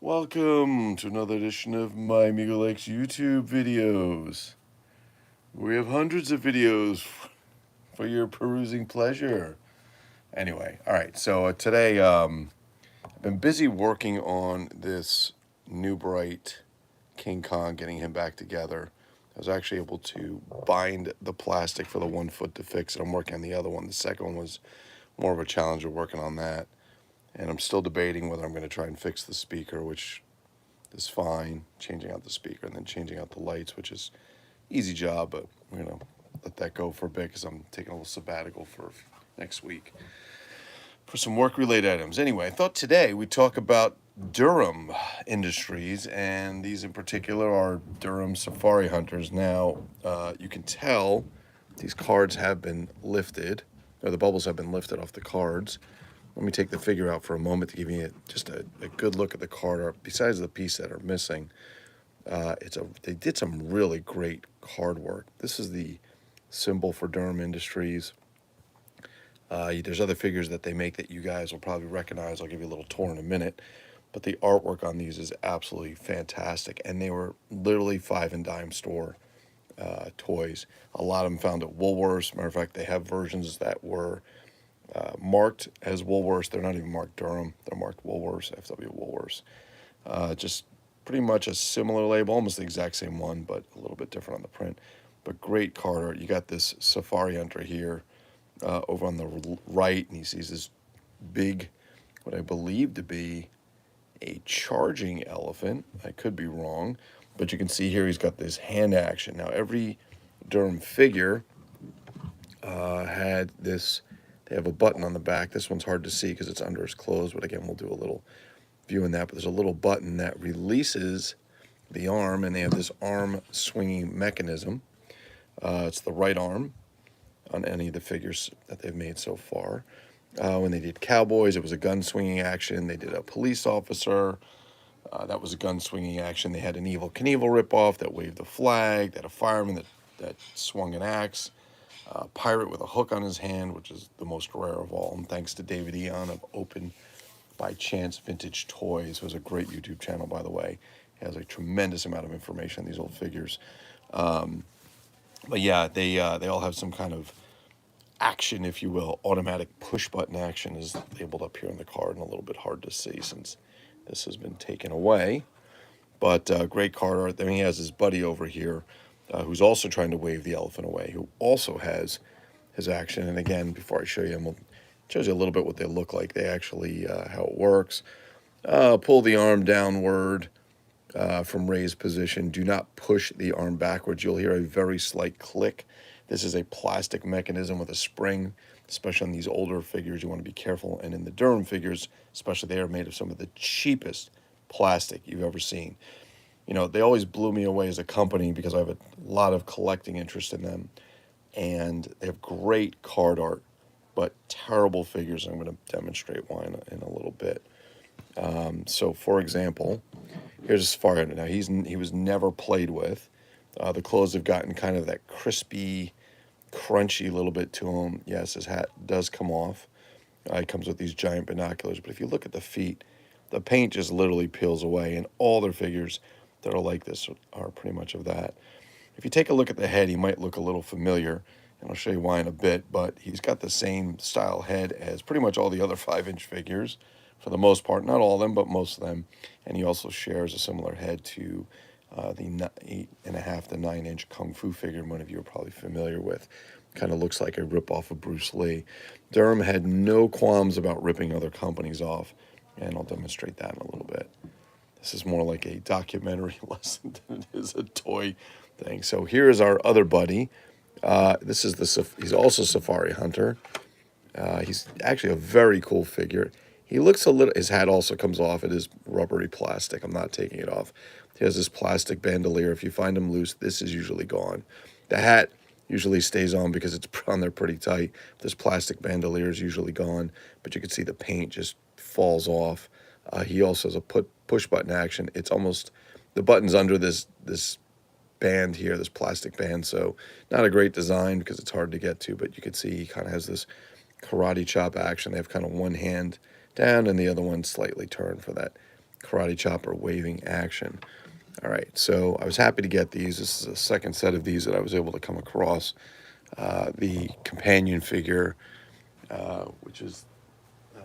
Welcome to another edition of MyMegoLike's YouTube videos. We have hundreds of videos for your perusing pleasure. Anyway, all right, so today I've been busy working on this new bright King Kong, getting him back together. I was actually able to bind the plastic for the 1 foot to fix it. I'm working on the other one. The second one was more of a challenge of working on that. And I'm still debating whether I'm going to try and fix the speaker, which is fine, changing out the speaker and then changing out the lights, which is easy job, but we're going to let that go for a bit because I'm taking a little sabbatical for next week for some work-related items. Anyway, I thought today we'd talk about Durham Industries, and these in particular are Durham Safari Hunters. Now, you can tell these cards have been lifted, or the bubbles have been lifted off the cards. Let me take the figure out for a moment to give you just a good look at the card art. Besides the piece that are missing, they did some really great card work. This is the symbol for Durham Industries. There's other figures that they make that you guys will probably recognize. I'll give you a little tour in a minute. But the artwork on these is absolutely fantastic. And they were literally 5 and dime store toys. A lot of them found at Woolworths. Matter of fact, they have versions that were marked as Woolworths. They're not even marked Durham. They're marked Woolworths, FW Woolworths. Just pretty much a similar label, almost the exact same one, but a little bit different on the print. But great card art. You got this Safari Hunter here over on the right, and he sees this big, what I believe to be a charging elephant. I could be wrong, but you can see here he's got this hand action. Now, every Durham figure had this. They have a button on the back. This one's hard to see because it's under his clothes, but again, we'll do a little view in that. But there's a little button that releases the arm, and they have this arm swinging mechanism. It's the right arm on any of the figures that they've made so far. When they did Cowboys, it was a gun swinging action. They did a police officer. That was a gun swinging action. They had an Evel Knievel ripoff that waved a flag. They had a fireman that swung an axe. Pirate with a hook on his hand, which is the most rare of all. And thanks to David Eon of Open by Chance Vintage Toys, who has a great YouTube channel, by the way. He has a tremendous amount of information on these old figures. But yeah, they all have some kind of action, if you will. Automatic push button action is labeled up here on the card, and a little bit hard to see since this has been taken away. But great card art. Then he has his buddy over here, who's also trying to wave the elephant away, who also has his action. And again, before I show you him, I'll show you a little bit what they look like. They actually, how it works. Pull the arm downward from raised position. Do not push the arm backwards. You'll hear a very slight click. This is a plastic mechanism with a spring, especially on these older figures. You want to be careful. And in the Durham figures, especially, they are made of some of the cheapest plastic you've ever seen. You know, they always blew me away as a company because I have a lot of collecting interest in them. And they have great card art, but terrible figures. I'm going to demonstrate why in a little bit. So, for example, here's a Safari Hunter. Now, he was never played with. The clothes have gotten kind of that crispy, crunchy little bit to him. Yes, his hat does come off. It comes with these giant binoculars. But if you look at the feet, the paint just literally peels away. And all their figures that are like this are pretty much of that. If you take a look at the head, he might look a little familiar, and I'll show you why in a bit, but he's got the same style head as pretty much all the other 5-inch figures, for the most part. Not all of them, but most of them. And he also shares a similar head to the 8.5 to 9-inch Kung Fu figure one of you are probably familiar with. Kind of looks like a ripoff of Bruce Lee. Durham had no qualms about ripping other companies off, and I'll demonstrate that in a little bit. This is more like a documentary lesson than it is a toy thing. So here is our other buddy. He's also Safari Hunter. He's actually a very cool figure. He looks a little, his hat also comes off. It is rubbery plastic. I'm not taking it off. He has this plastic bandolier. If you find him loose, this is usually gone. The hat usually stays on because it's on there pretty tight. This plastic bandolier is usually gone, but you can see the paint just falls off. He also has a push button action. It's almost, the button's under this band here, this plastic band, so not a great design because it's hard to get to, but you can see he kind of has this karate chop action. They have kind of one hand down and the other one slightly turned for that karate chop or waving action. All right, so I was happy to get these. This is a second set of these that I was able to come across. The companion figure, which is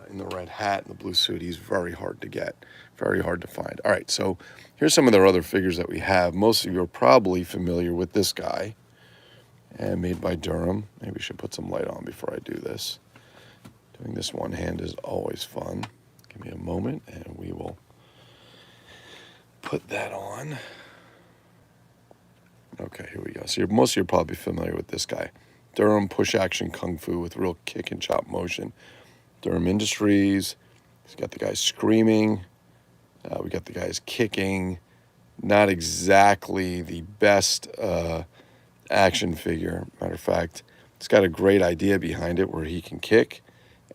in the red hat and the blue suit, he's very hard to get, very hard to find. All right, so here's some of their other figures that we have. Most of you are probably familiar with this guy, and made by Durham. Maybe we should put some light on before I do this. Doing this one hand is always fun. Give me a moment, and we will put that on. Okay, here we go. So most of you are probably familiar with this guy. Durham push action kung fu with real kick and chop motion. Durham Industries. He's got the guys screaming. We got the guys kicking. Not exactly the best action figure. Matter of fact, it's got a great idea behind it where he can kick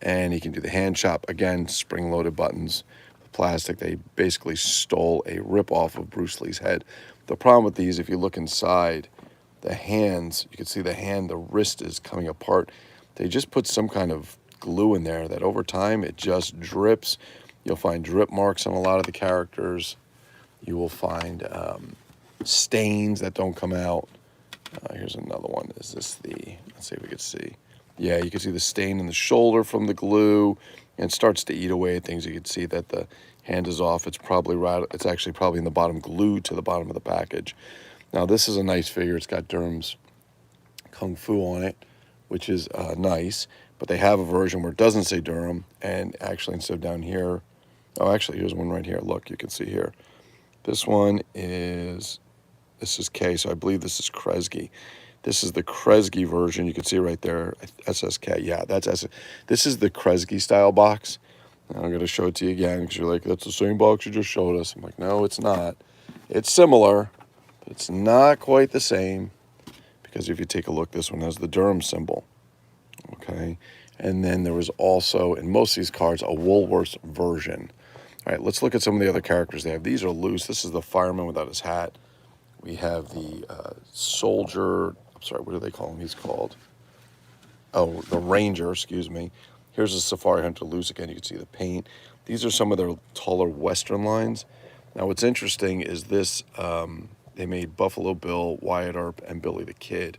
and he can do the hand chop. Again, spring-loaded buttons. Plastic. They basically stole a rip-off of Bruce Lee's head. The problem with these, if you look inside, the hands, you can see the hand, the wrist is coming apart. They just put some kind of glue in there that over time it just drips. You'll find drip marks on a lot of the characters. You will find stains that don't come out. Here's another one. Is this the, let's see if we can see. Yeah, you can see the stain in the shoulder from the glue, and it starts to eat away at things. You can see that the hand is off. It's probably right. It's actually probably in the bottom, glued to the bottom of the package. Now this is a nice figure. It's got Durham's Kung Fu on it, which is nice. But they have a version where it doesn't say Durham, and actually instead of down here, oh, actually here's one right here. Look, you can see here. This one is, this is K, so I believe this is Kresge. This is the Kresge version. You can see right there, SSK. Yeah, that's SS. This is the Kresge style box. And I'm going to show it to you again because you're like, that's the same box you just showed us. I'm like, no, it's not. It's similar, but it's not quite the same because if you take a look, this one has the Durham symbol. Okay, and then there was also, in most of these cards, a Woolworths version. All right, let's look at some of the other characters they have. These are loose. This is the fireman without his hat. We have the soldier, I'm sorry, what do they call him? He's called, oh, the ranger, excuse me. Here's a Safari Hunter loose. Again, you can see the paint. These are some of their taller Western lines. Now, what's interesting is this, they made Buffalo Bill, Wyatt Earp, and Billy the Kid.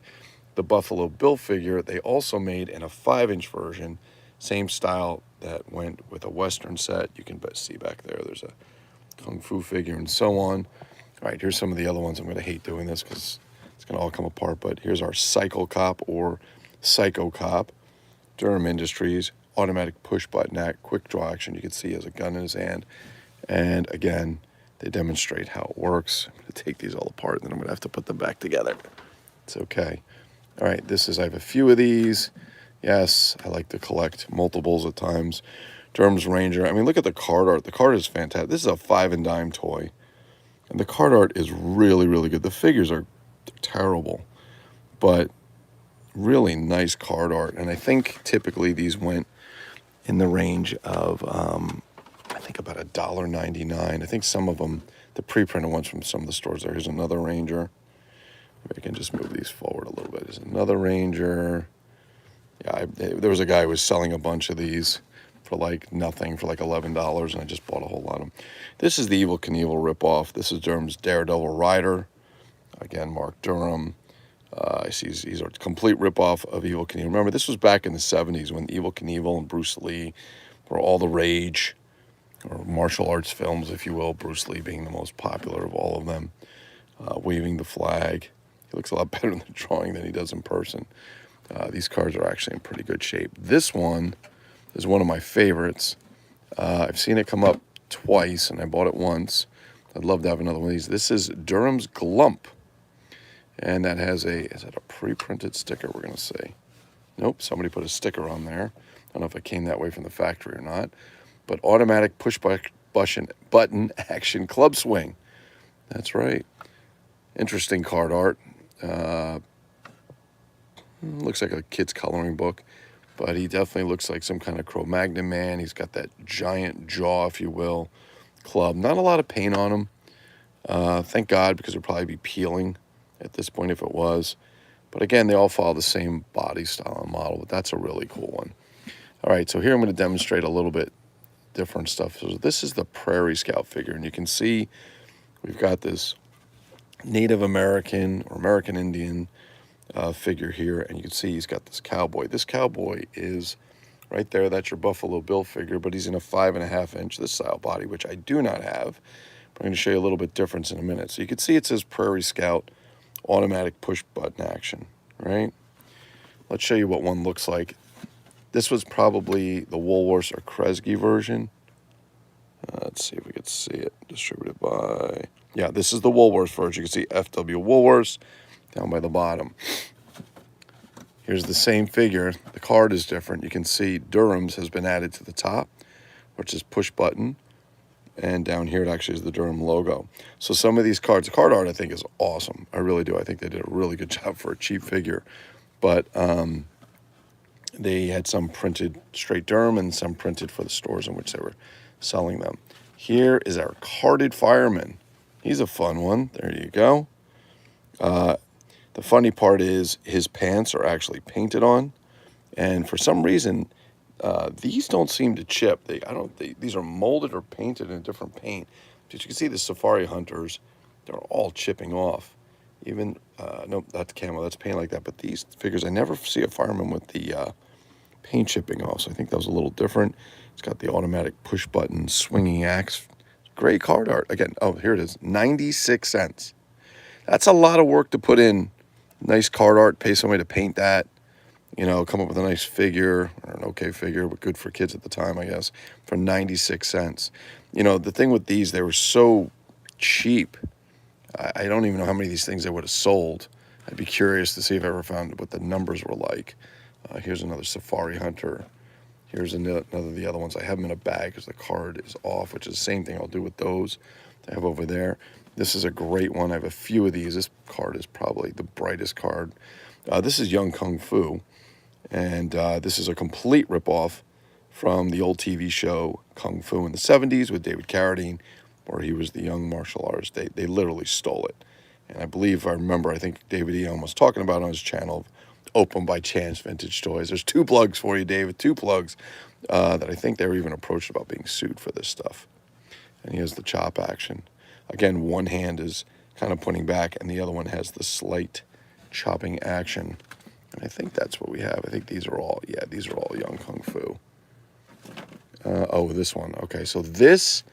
The Buffalo Bill figure, they also made in a 5-inch version, same style that went with a Western set. You can see back there, there's a Kung Fu figure and so on. All right, here's some of the other ones. I'm going to hate doing this because it's going to all come apart, but here's our Cycle Cop or Psycho Cop. Durham Industries, automatic push button act, quick draw action. You can see he has a gun in his hand. And again, they demonstrate how it works. I'm going to take these all apart, and then I'm going to have to put them back together. It's okay. All right, this is, I have a few of these. Yes, I like to collect multiples at times. Durham's Ranger. I mean, look at the card art. The card is fantastic. This is a 5 and dime toy. And the card art is really, really good. The figures are terrible, but really nice card art. And I think typically these went in the range of, I think about $1.99. I think some of them, the pre-printed ones from some of the stores there. Here's another Ranger. Maybe I can just move these forward a little bit. There's another Ranger. Yeah, there was a guy who was selling a bunch of these for like nothing, for like $11, and I just bought a whole lot of them. This is the Evel Knievel ripoff. This is Durham's Daredevil Rider. Again, Mark Durham. I see these are a complete ripoff of Evel Knievel. Remember, this was back in the 70s when Evel Knievel and Bruce Lee were all the rage, or martial arts films, if you will, Bruce Lee being the most popular of all of them, waving the flag. He looks a lot better in the drawing than he does in person. These cards are actually in pretty good shape. This one is one of my favorites. I've seen it come up twice, and I bought it once. I'd love to have another one of these. This is Durham's Glump. And that has a, is that a pre-printed sticker, we're going to see? Nope, somebody put a sticker on there. I don't know if it came that way from the factory or not. But automatic push button action club swing. That's right. Interesting card art. Looks like a kid's coloring book, but he definitely looks like some kind of Cro-Magnon man. He's got that giant jaw, if you will, club. Not a lot of paint on him. Thank God, because it would probably be peeling at this point if it was. But again, they all follow the same body style and model, but that's a really cool one. All right, so here I'm going to demonstrate a little bit different stuff. So this is the Prairie Scout figure, and you can see we've got this Native American or American Indian figure here, and you can see he's got this cowboy. This cowboy is right there. That's your Buffalo Bill figure, but he's in a 5.5 inch this style body, which I do not have. I'm going to show you a little bit difference in a minute. So you can see it says Prairie Scout automatic push button action, right? Let's show you what one looks like. This was probably the Woolworths or Kresge version. Let's see if we can see it. Distributed by, yeah, this is the Woolworths version. You can see FW Woolworths down by the bottom. Here's the same figure. The card is different. You can see Durham's has been added to the top, which is push button. And down here, it actually is the Durham logo. So some of these cards, the card art, I think, is awesome. I really do. I think they did a really good job for a cheap figure. But they had some printed straight Durham and some printed for the stores in which they were selling them. Here is our carded fireman. He's a fun one. There you go. The funny part is his pants are actually painted on. And for some reason, these don't seem to chip. These are molded or painted in a different paint. But you can see the Safari Hunters, they're all chipping off. Even, nope, that's camo, that's paint like that. But these figures, I never see a fireman with the paint chipping off. So I think that was a little different. It's got the automatic push button swinging axe. Great card art. Again, oh, here it is, 96 cents. That's a lot of work to put in. Nice card art, pay somebody to paint that. You know, come up with a nice figure, or an okay figure, but good for kids at the time, I guess, for 96 cents. You know, the thing with these, they were so cheap. I don't even know how many of these things they would have sold. I'd be curious to see if I ever found what the numbers were like. Here's another Safari Hunter. Here's another of the other ones. I have them in a bag because the card is off, which is the same thing I'll do with those I have over there. This is a great one. I have a few of these. This card is probably the brightest card. This is Young Kung Fu. And this is a complete ripoff from the old TV show Kung Fu in the 70s with David Carradine, where he was the young martial artist. They literally stole it. And I believe, if I remember, I think David Eon was talking about it on his channel, Open by Chance Vintage Toys. There's 2 plugs for you, David, 2 plugs that I think they were even approached about being sued for this stuff. And he has the chop action. Again, one hand is kind of pointing back, and the other one has the slight chopping action. And I think that's what we have. I think these are all, yeah, these are all Young Kung Fu. Oh, this one. Okay, so this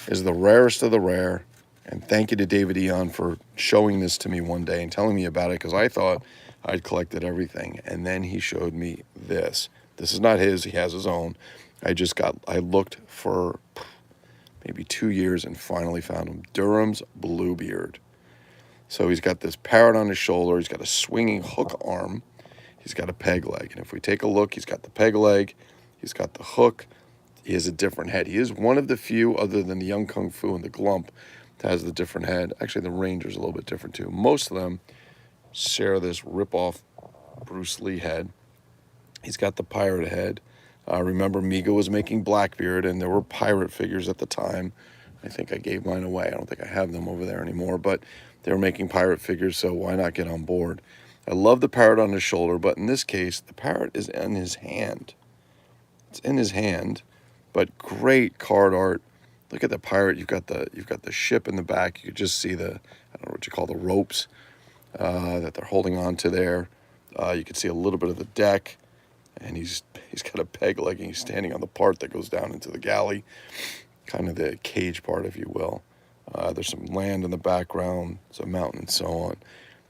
is the rarest of the rare. And thank you to David Eon for showing this to me one day and telling me about it, because I thought I'd collected everything. And then he showed me this. This is not his. He has his own. I looked for maybe 2 years and finally found him. Durham's Bluebeard. So he's got this parrot on his shoulder. He's got a swinging hook arm. He's got a peg leg. And if we take a look, he's got the peg leg. He's got the hook. He has a different head. He is one of the few, other than the Young Kung Fu and the Glump, that has the different head. Actually, the Ranger's a little bit different too. Most of them share this rip-off Bruce Lee head. He's got the pirate head. Remember, Mego was making Blackbeard, and there were pirate figures at the time. I think I gave mine away. I don't think I have them over there anymore, but they were making pirate figures, so why not get on board? I love the parrot on his shoulder, but in this case, the parrot is in his hand. It's in his hand, but great card art. Look at the pirate. You've got the ship in the back. You could just see the, I don't know what you call the ropes that they're holding on to there. You can see a little bit of the deck, and he's got a peg leg, and he's standing on the part that goes down into the galley, kind of the cage part, if you will. There's some land in the background, some mountain, and so on.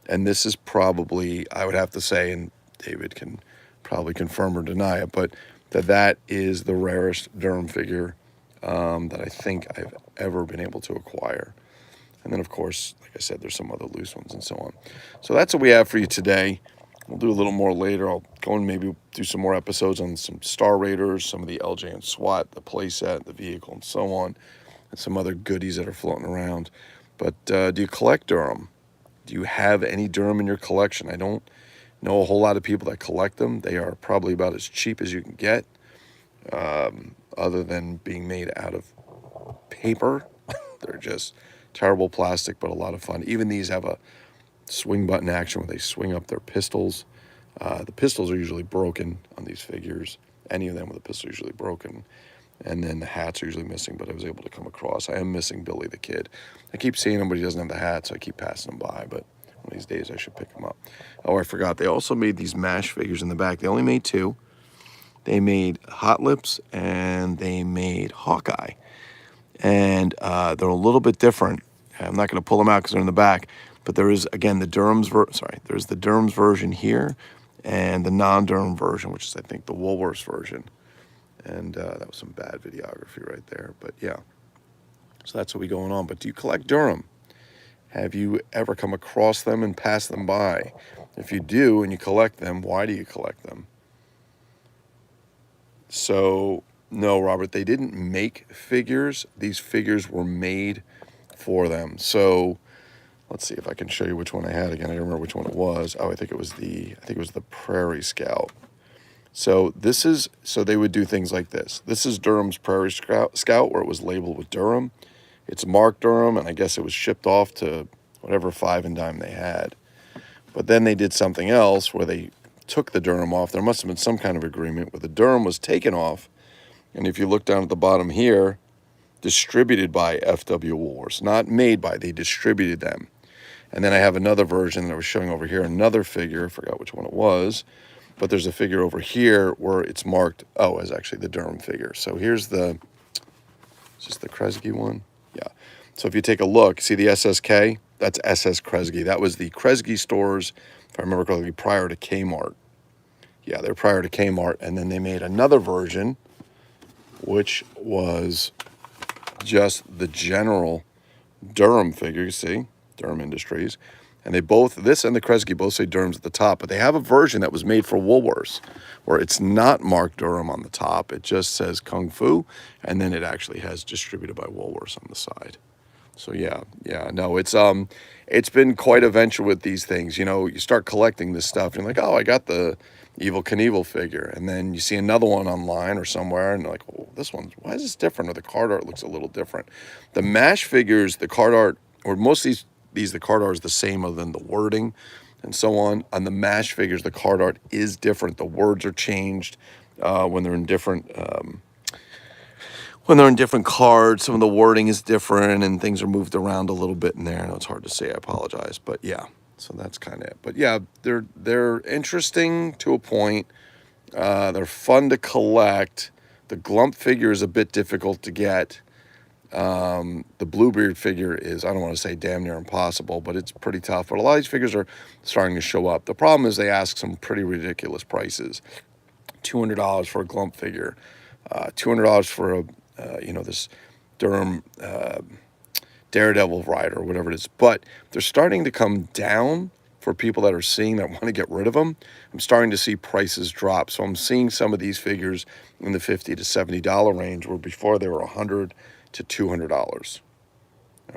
And this is probably, I would have to say, and David can probably confirm or deny it, but that is the rarest Durham figure that I think I've ever been able to acquire. And then, of course, like I said, there's some other loose ones and so on. So that's what we have for you today. We'll do a little more later. I'll go and maybe do some more episodes on some Star Raiders, some of the LJ and SWAT, the playset, the vehicle, and so on, and some other goodies that are floating around. But do you collect Durham? Do you have any Durham in your collection? I don't know a whole lot of people that collect them. They are probably about as cheap as you can get, other than being made out of paper. They're just terrible plastic, but a lot of fun. Even these have a swing button action where they swing up their pistols. The pistols are usually broken on these figures. Any of them with a pistol are usually broken. And then the hats are usually missing, but I was able to come across. I am missing Billy the Kid. I keep seeing him, but he doesn't have the hat, so I keep passing him by. But one of these days I should pick him up. Oh, I forgot. They also made these MASH figures in the back. They only made two. They made Hot Lips and they made Hawkeye. And they're a little bit different. I'm not going to pull them out because they're in the back. But there is, again, there's the Durham's version here and the non-Durham version, which is, I think, the Woolworths version. And that was some bad videography right there. But yeah, so that's what we going on. But do you collect Durham? Have you ever come across them and passed them by? If you do and you collect them, why do you collect them? So, no, Robert, they didn't make figures. These figures were made for them. So, let's see if I can show you which one I had again. I don't remember which one it was. Oh, I think it was the Prairie Scout. So they would do things like this. This is Durham's Prairie Scout, where it was labeled with Durham. It's marked Durham, and I guess it was shipped off to whatever five and dime they had. But then they did something else where they took the Durham off. There must have been some kind of agreement where the Durham was taken off. And if you look down at the bottom here, distributed by FW Woolworths, not made by, they distributed them. And then I have another version that I was showing over here, another figure, I forgot which one it was, but there's a figure over here where it's marked, as actually the Durham figure. So here's is this the Kresge one? Yeah. So if you take a look, see the SSK? That's SS Kresge. That was the Kresge stores, if I remember correctly, prior to Kmart. Yeah, they're prior to Kmart. And then they made another version, which was just the general Durham figure, you see, Durham Industries. And they both, this and the Kresge both say Durham's at the top, but they have a version that was made for Woolworths where it's not marked Durham on the top. It just says Kung Fu, and then it actually has distributed by Woolworths on the side. So no, it's been quite a venture with these things. You know, you start collecting this stuff, and you're like, oh, I got the Evel Knievel figure, and then you see another one online or somewhere, and you're like, oh, why is this different? Or the card art looks a little different. The MASH figures, the card art, or most of these the card art is the same other than the wording and so on. On the MASH figures, the card art is different. The words are changed when they're in different cards. Some of the wording is different and things are moved around a little bit in there. I know it's hard to say, I apologize, but yeah, so that's kind of it. But yeah, they're interesting to a point. They're fun to collect. The Glump figure is a bit difficult to get. The Bluebeard figure is, I don't want to say damn near impossible, but it's pretty tough. But a lot of these figures are starting to show up. The problem is they ask some pretty ridiculous prices. $200 for a Glump figure, $200 for this Durham Daredevil rider or whatever it is. But they're starting to come down for people that are seeing that want to get rid of them. I'm starting to see prices drop. So I'm seeing some of these figures in the $50 to $70 range, where before they were $100 to $200.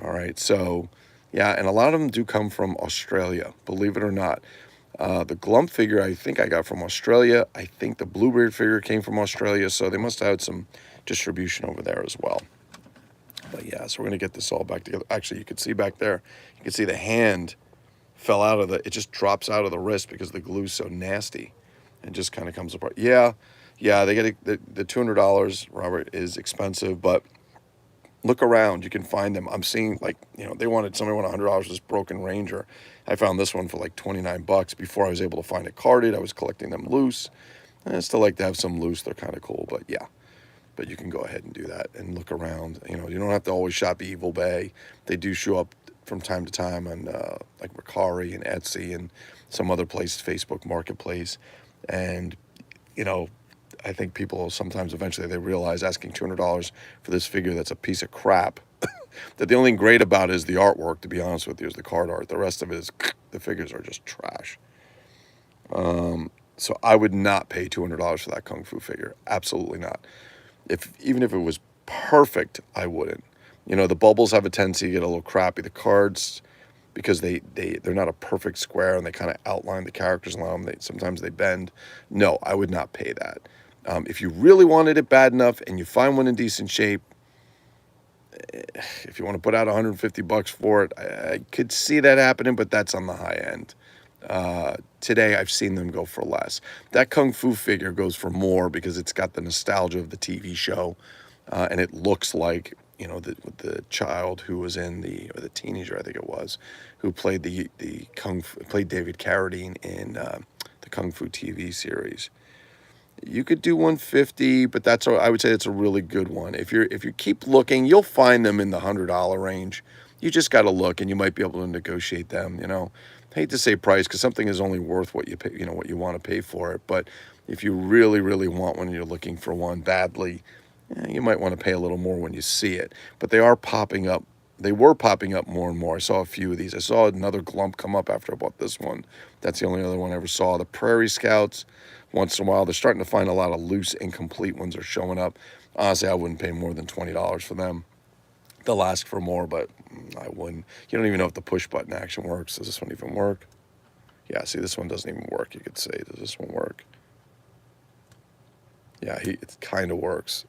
All right, so yeah, and a lot of them do come from Australia, believe it or not. The Glump figure I think I got from Australia. I think the Bluebeard figure came from Australia, so they must have had some distribution over there as well. But yeah, so we're going to get this all back together. Actually, you can see back there, you can see the hand fell out of it just drops out of the wrist because the glue's so nasty and just kind of comes apart. Yeah, they get the $200, Robert, is expensive, but look around, you can find them. I'm seeing, somebody wanted $100 for this Broken Ranger. I found this one for like $29 before I was able to find it carded. I was collecting them loose. And I still like to have some loose. They're kind of cool, but yeah. But you can go ahead and do that and look around. You don't have to always shop Evil Bay. They do show up from time to time on like Mercari and Etsy and some other place, Facebook Marketplace. And, I think people sometimes eventually they realize asking $200 for this figure that's a piece of crap, that the only thing great about it is the artwork, to be honest with you, is the card art. The rest of it is, the figures are just trash. So I would not pay $200 for that Kung Fu figure. Absolutely not. Even if it was perfect, I wouldn't. The bubbles have a tendency to get a little crappy. The cards, because they're not a perfect square and they kind of outline the characters on them, sometimes they bend. No, I would not pay that. If you really wanted it bad enough and you find one in decent shape, if you want to put out $150 for it, I could see that happening, but that's on the high end. Today I've seen them go for less. That Kung Fu figure goes for more because it's got the nostalgia of the TV show. and it looks like, you know, the child who was in or the teenager, I think it was, who played played David Carradine in the Kung Fu TV series. You could do 150, but I would say it's a really good one. If you keep looking, you'll find them in the $100 range. You just got to look, and you might be able to negotiate them. You know, I hate to say price because something is only worth what you pay. You know, what you want to pay for it. But if you really, really want one, and you're looking for one badly, you might want to pay a little more when you see it. But they are popping up. They were popping up more and more. I saw a few of these. I saw another Glump come up after I bought this one. That's the only other one I ever saw. The Prairie Scouts. Once in a while, they're starting to find a lot of loose, incomplete ones are showing up. Honestly, I wouldn't pay more than $20 for them. They'll ask for more, but I wouldn't. You don't even know if the push button action works. Does this one even work? Yeah, see, this one doesn't even work. You could say, does this one work? Yeah, it kind of works.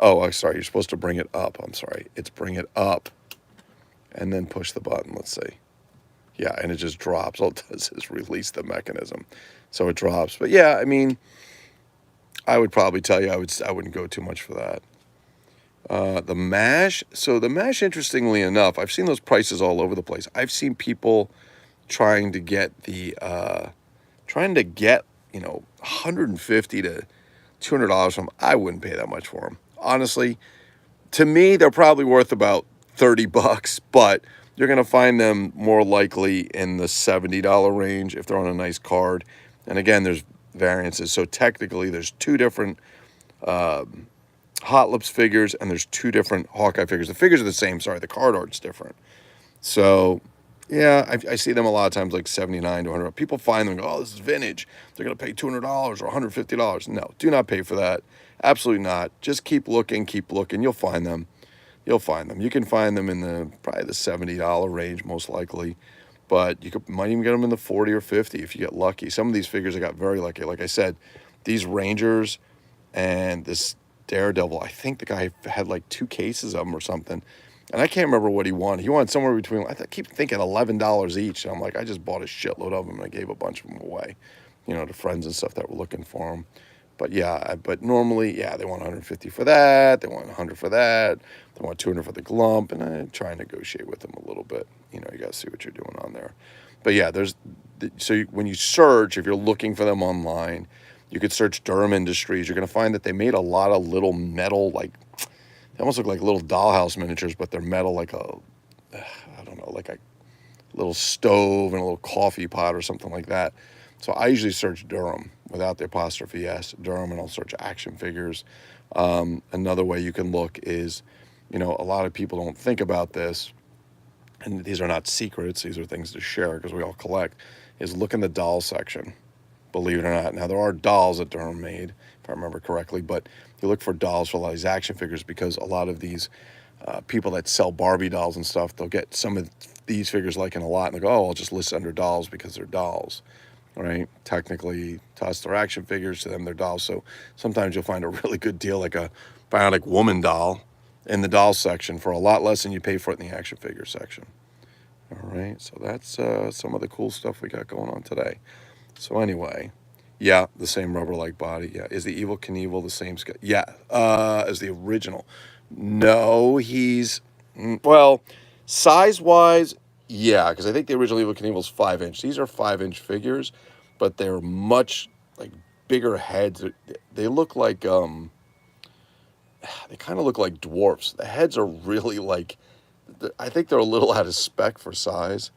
Oh, I'm sorry. You're supposed to bring it up. I'm sorry. It's bring it up and then push the button. Let's see. Yeah, and it just drops. All it does is release the mechanism. So it drops. But yeah, I mean, I would probably tell you I wouldn't go too much for that. The mash. So the mash, interestingly enough, I've seen those prices all over the place. I've seen people trying to get you know, $150 to $200 from them. I wouldn't pay that much for them. Honestly, to me, they're probably worth about $30, but you're going to find them more likely in the $70 range if they're on a nice card. And again, there's variances. So technically, there's two different Hot Lips figures, and there's two different Hawkeye figures. The figures are the same. Sorry, the card art's different. So, yeah, I see them a lot of times, like $79 to $100. People find them and go, oh, this is vintage. They're going to pay $200 or $150. No, do not pay for that. Absolutely not. Just keep looking, keep looking. You'll find them. You'll find them. You can find them in probably the $70 range, most likely. But you might even get them in the $40 or $50 if you get lucky. Some of these figures I got very lucky. Like I said, these Rangers and this Daredevil, I think the guy had like 2 cases of them or something. And I can't remember what he wanted. He wanted somewhere between, keep thinking $11 each. And I'm like, I just bought a shitload of them and I gave a bunch of them away, you know, to friends and stuff that were looking for them. But yeah, but normally, yeah, they want 150 for that. They want 100 for that. They want 200 for the Glump. And I try and negotiate with them a little bit. You know, you got to see what you're doing on there. But yeah, when you search, if you're looking for them online, you could search Durham Industries. You're going to find that they made a lot of little metal, like, they almost look like little dollhouse miniatures, but they're metal, like I don't know, like a little stove and a little coffee pot or something like that. So I usually search Durham without the apostrophe S, Durham, and I'll search action figures. Another way you can look is, you know, a lot of people don't think about this, and these are not secrets, these are things to share because we all collect, is look in the doll section, believe it or not. Now, there are dolls that Durham made, if I remember correctly, but you look for dolls for a lot of these action figures because a lot of these people that sell Barbie dolls and stuff, they'll get some of these figures liking a lot, and they go, oh, I'll just list under dolls because they're dolls. Right? Technically, to us, they're action figures. To them, they're dolls. So sometimes you'll find a really good deal, like a Bionic Woman doll, in the doll section for a lot less than you pay for it in the action figure section. All right, so that's some of the cool stuff we got going on today. So anyway, yeah, the same rubber-like body. Yeah, is the Evil Knievel the same scale? Yeah, as the original. No, well, size-wise, yeah, because I think the original Evil Knievel's 5-inch. These are 5-inch figures, but they're much like bigger heads. They look like they kind of look like dwarfs. The heads are really like, I think they're a little out of spec for size.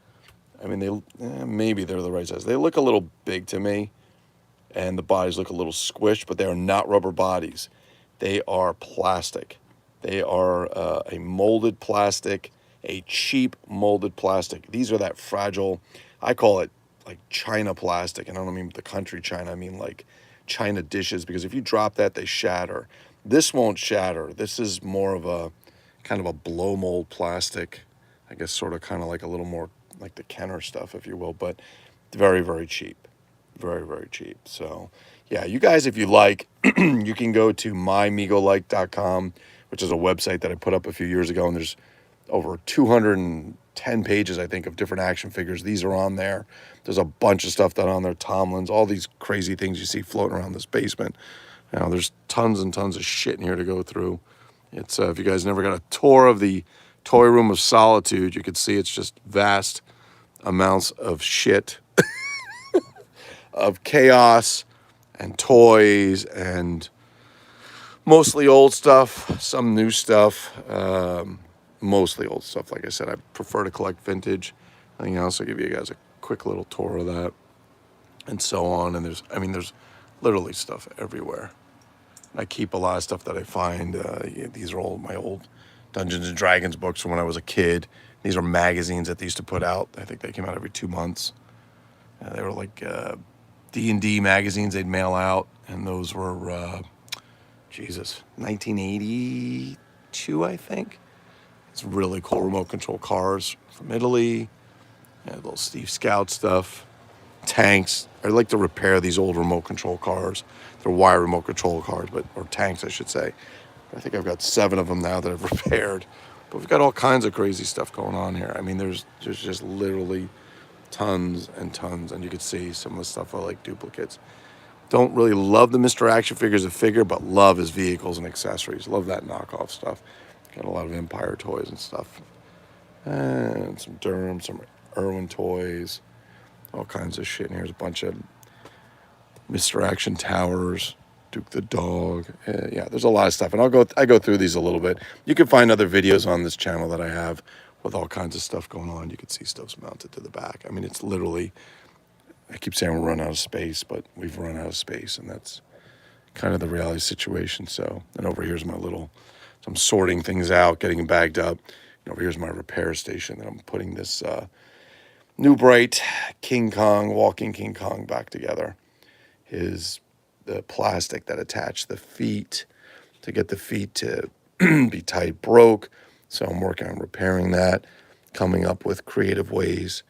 I mean, maybe they're the right size. They look a little big to me, and the bodies look a little squished, but they are not rubber bodies. They are plastic. They are a molded plastic. A cheap molded plastic. These are that fragile, I call it like China plastic, and I don't mean the country China, I mean like China dishes, because if you drop that, they shatter. This won't shatter. This is more of a kind of a blow mold plastic, I guess, sort of kind of like a little more like the Kenner stuff, if you will, but very, very cheap. Very, very cheap. So yeah, you guys, if you like, you can go to MyMegoLike.com, which is a website that I put up a few years ago, and there's over 210 pages, I think, of different action figures. These are on there. There's a bunch of stuff done on there. Tomlins, all these crazy things you see floating around this basement. Now, there's tons and tons of shit in here to go through. It's if you guys never got a tour of the Toy Room of Solitude, you could see it's just vast amounts of shit, of chaos and toys and mostly old stuff, some new stuff, mostly old stuff. Like I said, I prefer to collect vintage. I think I'll also give you guys a quick little tour of that and so on. And there's literally stuff everywhere. I keep a lot of stuff that I find. These are all my old Dungeons and Dragons books from when I was a kid. These are magazines that they used to put out. I think they came out every 2 months. They were like D&D magazines they'd mail out, and those were, 1982, I think. It's really cool remote control cars from Italy. Little Steve Scout stuff. Tanks. I like to repair these old remote control cars. They're wire remote control cars, or tanks, I should say. I think I've got 7 of them now that I've repaired. But we've got all kinds of crazy stuff going on here. I mean, there's just literally tons and tons, and you can see some of the stuff I like duplicates. Don't really love the Mr. Action figure as a figure, but love his vehicles and accessories. Love that knockoff stuff. Got a lot of Empire toys and stuff. And some Durham, some Irwin toys. All kinds of shit. And here's a bunch of Mr. Action towers, Duke the dog. Yeah, there's a lot of stuff. And I go through these a little bit. You can find other videos on this channel that I have with all kinds of stuff going on. You can see stuff's mounted to the back. I mean, it's literally, I keep saying we're running out of space, but we've run out of space, and that's kind of the reality situation. So, and over here's my little, so I'm sorting things out, getting them bagged up. And over here's my repair station that I'm putting this New Bright King Kong, walking King Kong back together. The plastic that attached the feet to get the feet to be tight broke. So I'm working on repairing that, coming up with creative ways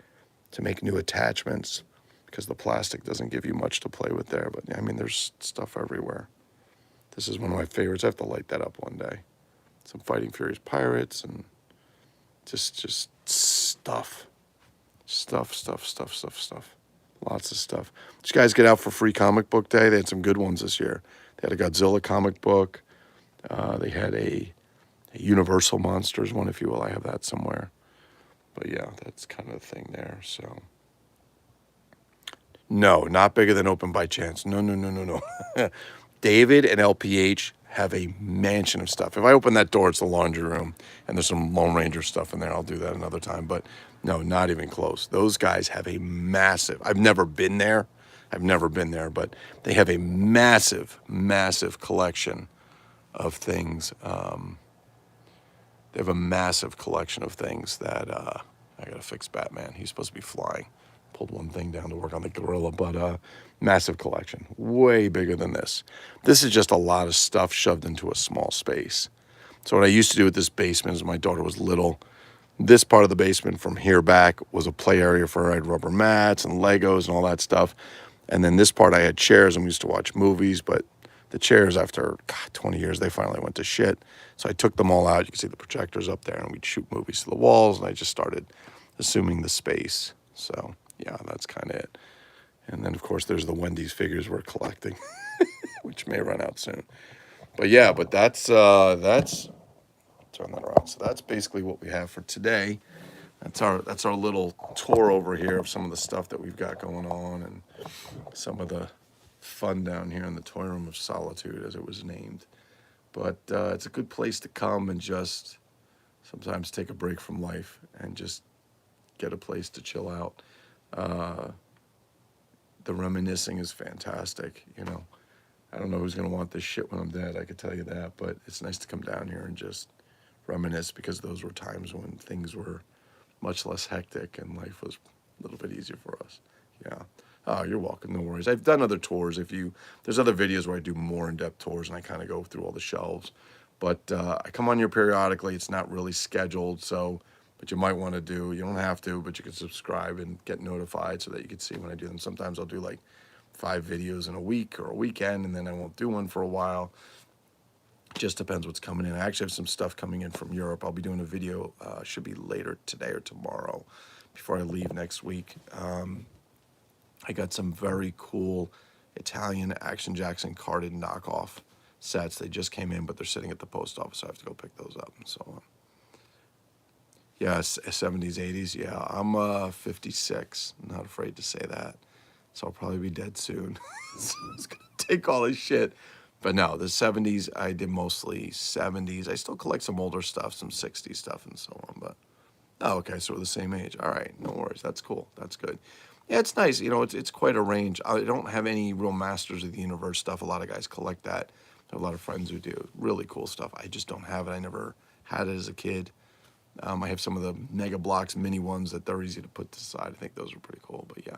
to make new attachments because the plastic doesn't give you much to play with there. But I mean, there's stuff everywhere. This is one of my favorites. I have to light that up one day. Some Fighting Furious Pirates and just stuff. Stuff. Lots of stuff. Did you guys get out for free comic book day? They had some good ones this year. They had a Godzilla comic book. They had a Universal Monsters one, if you will. I have that somewhere. But yeah, that's kind of the thing there. So, no, not bigger than Open by Chance. No. David and LPH have a mansion of stuff. If I open that door, it's the laundry room, and there's some Lone Ranger stuff in there. I'll do that another time. But no, not even close. Those guys have a massive, I've never been there, but they have a massive collection of things. They have a massive collection of things that I got to fix Batman. He's supposed to be flying. Pulled one thing down to work on the gorilla, but massive collection. Way bigger than this. This is just a lot of stuff shoved into a small space. So what I used to do with this basement is when my daughter was little, this part of the basement from here back was a play area for her. I had rubber mats and Legos and all that stuff. And then this part I had chairs and we used to watch movies, but the chairs after 20 years, they finally went to shit. So I took them all out. You can see the projectors up there and we'd shoot movies to the walls and I just started assuming the space. So yeah, that's kind of it. And then of course there's the Wendy's figures we're collecting, which may run out soon. But yeah, but that's turn that around. So that's basically what we have for today. That's our little tour over here of some of the stuff that we've got going on and some of the fun down here in the Toy Room of Solitude, as it was named. But it's a good place to come and just sometimes take a break from life and just get a place to chill out. The reminiscing is fantastic, you know. I don't know who's going to want this shit when I'm dead, I could tell you that, but it's nice to come down here and just reminisce because those were times when things were much less hectic and life was a little bit easier for us. Yeah. Oh, you're welcome. No worries. I've done other tours. There's other videos where I do more in-depth tours and I kind of go through all the shelves. But I come on here periodically. It's not really scheduled, but you might want to do. You don't have to, but you can subscribe and get notified so that you can see when I do them. Sometimes I'll do like 5 videos in a week or a weekend, and then I won't do one for a while. Just depends what's coming in. I actually have some stuff coming in from Europe. I'll be doing a video, should be later today or tomorrow before I leave next week. I got some very cool Italian Action Jackson carded knockoff sets. They just came in, but they're sitting at the post office, so I have to go pick those up and so on. Yeah, 70s, 80s. Yeah, I'm 56. I'm not afraid to say that. So I'll probably be dead soon. So it's going to take all this shit. But no, the 70s, I did mostly 70s. I still collect some older stuff, some 60s stuff and so on. But, oh, okay, so we're the same age. All right, no worries. That's cool. That's good. Yeah, it's nice. You know, it's quite a range. I don't have any real Masters of the Universe stuff. A lot of guys collect that. I have a lot of friends who do. Really cool stuff. I just don't have it. I never had it as a kid. I have some of the Mega Blocks mini ones that they're easy to put to the side. I think those are pretty cool. But yeah.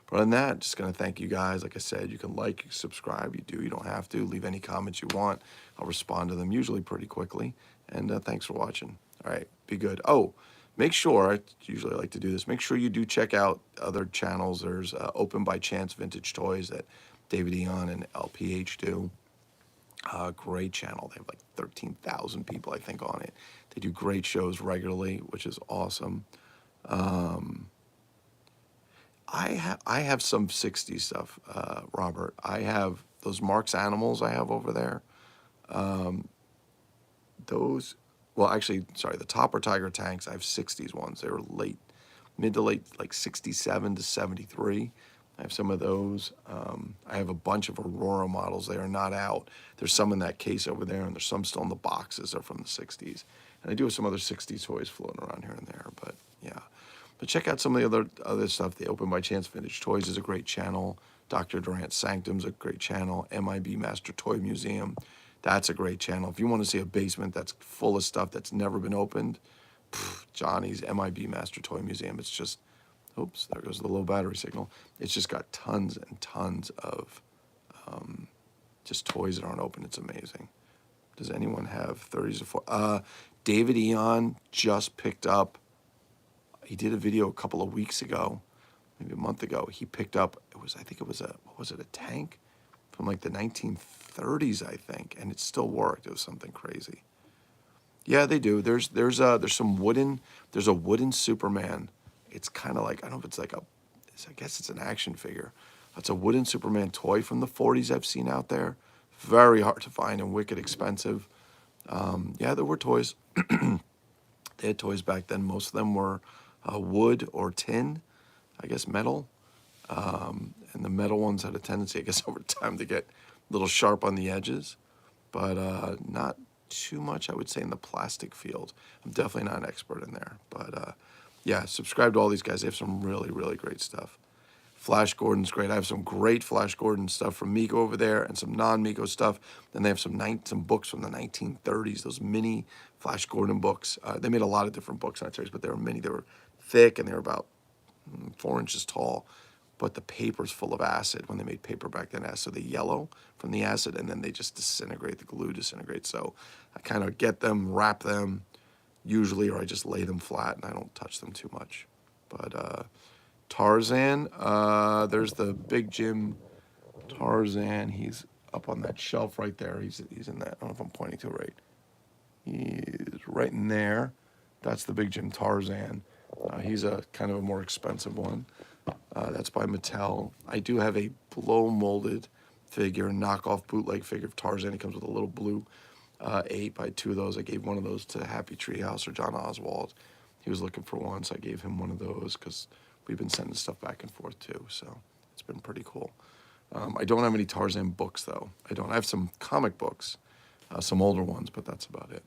But other than that, just going to thank you guys. Like I said, you can like, you can subscribe. You don't have to. Leave any comments you want. I'll respond to them usually pretty quickly. And thanks for watching. All right, be good. Oh, make sure, I usually like to do this, make sure you do check out other channels. There's Open by Chance Vintage Toys that David Eon and LPH do. Great channel. They have like 13,000 people, I think, on it. They do great shows regularly, which is awesome. I have some 60s stuff, Robert. I have those Mark's Animals I have over there. Those, well, actually, sorry, the Topper Tiger tanks, I have 60s ones. They were mid to late, like 67 to 73. I have some of those. I have a bunch of Aurora models. They are not out. There's some in that case over there, and there's some still in the boxes. They're from the 60s. And I do have some other 60s toys floating around here and there, but yeah. But check out some of the other stuff. The Open by Chance Vintage Toys is a great channel. Dr. Durant's Sanctum's a great channel. MIB Master Toy Museum, that's a great channel. If you want to see a basement that's full of stuff that's never been opened, Johnny's MIB Master Toy Museum. It's just, oops, there goes the low battery signal. It's just got tons and tons of just toys that aren't open. It's amazing. Does anyone have 30s or 40s? David Eon just picked up, he did a video a couple of weeks ago, maybe a month ago. He picked up, I think it was a tank from like the 1930s, I think, and it still worked. It was something crazy. Yeah, they do. There's some wooden, there's a wooden Superman. It's kind of like, I don't know if it's like I guess it's an action figure. It's a wooden Superman toy from the 40s I've seen out there. Very hard to find and wicked expensive. Yeah, there were toys. They had toys back then. Most of them were wood or tin, I guess metal. And the metal ones had a tendency, I guess, over time to get a little sharp on the edges. But not too much, I would say, in the plastic field. I'm definitely not an expert in there. But yeah, subscribe to all these guys. They have some really, really great stuff. Flash Gordon's great. I have some great Flash Gordon stuff from Mego over there and some non-Mego stuff. Then they have some books from the 1930s, those mini Flash Gordon books. They made a lot of different books in that series, but they were mini. They were thick and they were about 4 inches tall. But the paper's full of acid when they made paper back then. So they yellow from the acid and then they just disintegrate. The glue disintegrates. So I kind of get them, wrap them usually, or I just lay them flat and I don't touch them too much. But Tarzan, there's the Big Jim Tarzan. He's up on that shelf right there. He's in that. I don't know if I'm pointing to it right. He's right in there. That's the Big Jim Tarzan. He's a kind of a more expensive one. That's by Mattel. I do have a blow molded figure, knockoff bootleg figure of Tarzan. He comes with a little blue 8 by 2 of those. I gave one of those to Happy Treehouse or John Oswald. He was looking for one, so I gave him one of those because we've been sending stuff back and forth too. So it's been pretty cool. I don't have any Tarzan books though. I have some comic books, some older ones, but that's about it.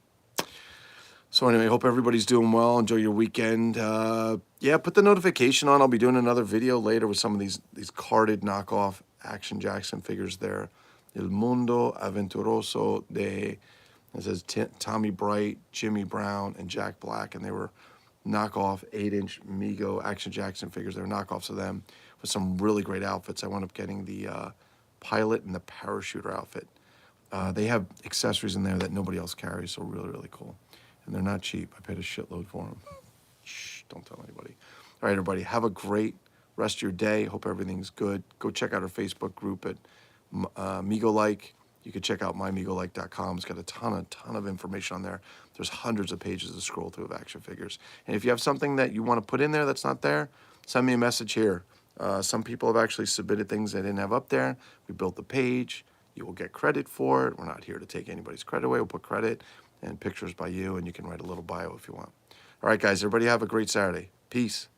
So anyway, hope everybody's doing well. Enjoy your weekend. Yeah, put the notification on. I'll be doing another video later with some of these carded knockoff Action Jackson figures there. El Mundo Aventuroso de, it says Tommy Bright, Jimmy Brown, and Jack Black, and they were knockoff 8-inch Mego Action Jackson figures. They were knockoffs of them with some really great outfits. I wound up getting the pilot and the parachuter outfit. They have accessories in there that nobody else carries, so really, really cool. And they're not cheap. I paid a shitload for them. Shh, don't tell anybody. All right, everybody, have a great rest of your day. Hope everything's good. Go check out our Facebook group at MegoLike. You can check out MyMegoLike.com. It's got a ton of information on there. There's hundreds of pages to scroll through of action figures. And if you have something that you want to put in there that's not there, send me a message here. Some people have actually submitted things they didn't have up there. We built the page. You will get credit for it. We're not here to take anybody's credit away. We'll put credit and pictures by you, and you can write a little bio if you want. All right, guys, everybody have a great Saturday. Peace.